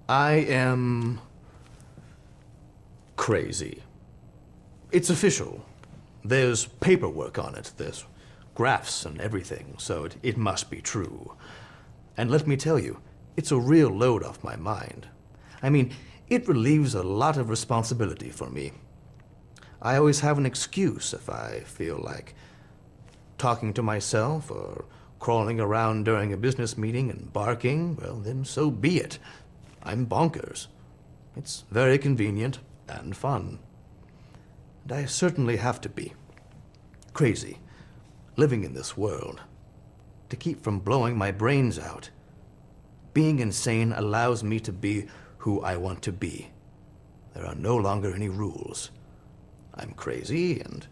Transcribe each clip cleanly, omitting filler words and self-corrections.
I am crazy. It's official. There's paperwork on it. There's graphs and everything, so it must be true. And let me tell you, it's a real load off my mind. I mean, it relieves a lot of responsibility for me. I always have an excuse if I feel like talking to myself or crawling around during a business meeting and barking. Well, then so be it. I'm bonkers. It's very convenient and fun. And I certainly have to be crazy, living in this world, to keep from blowing my brains out. Being insane allows me to be who I want to be. There are no longer any rules. I'm crazy, and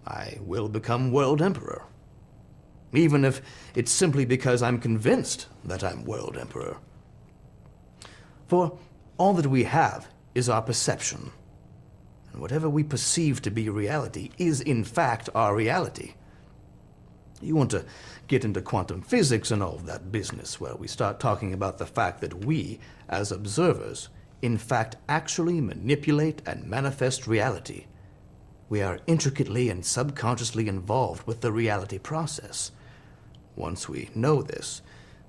I will become World Emperor. Even if it's simply because I'm convinced that I'm World Emperor. For all that we have is our perception. And whatever we perceive to be reality is in fact our reality. You want to get into quantum physics and all of that business where we start talking about the fact that we, as observers, in fact actually manipulate and manifest reality. We are intricately and subconsciously involved with the reality process. Once we know this,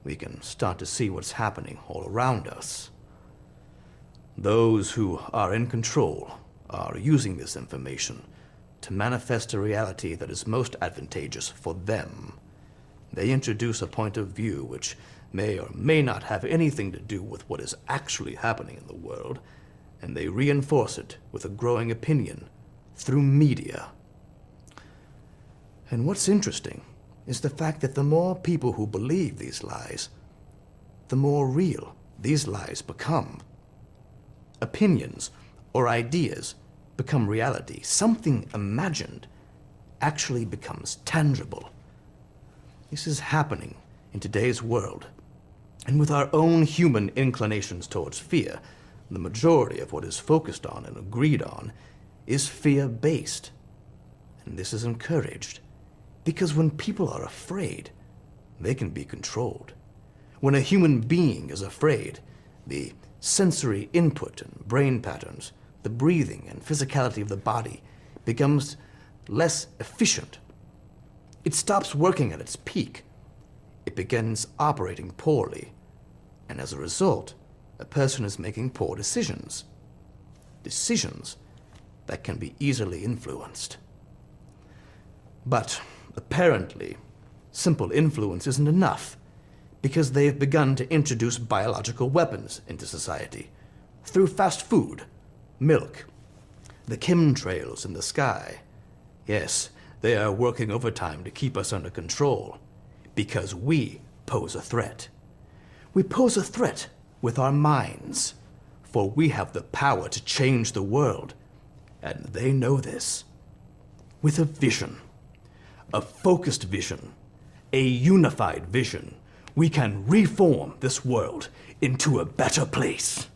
we can start to see what's happening all around us. Those who are in control are using this information to manifest a reality that is most advantageous for them. They introduce a point of view which may or may not have anything to do with what is actually happening in the world, and they reinforce it with a growing opinion through media. And what's interesting is the fact that the more people who believe these lies, the more real these lies become. Opinions or ideas become reality. Something imagined actually becomes tangible. This is happening in today's world. And with our own human inclinations towards fear, the majority of what is focused on and agreed on is fear-based. And this is encouraged because when people are afraid, they can be controlled. When a human being is afraid, the sensory input and brain patterns, the breathing and physicality of the body becomes less efficient. It stops working at its peak. It begins operating poorly. And as a result, a person is making poor decisions. Decisions that can be easily influenced. But apparently, simple influence isn't enough, because they've begun to introduce biological weapons into society through fast food, milk, the chemtrails in the sky. Yes, they are working overtime to keep us under control, because we pose a threat. We pose a threat with our minds, for we have the power to change the world. And they know this. With a vision, a focused vision, a unified vision, we can reform this world into a better place.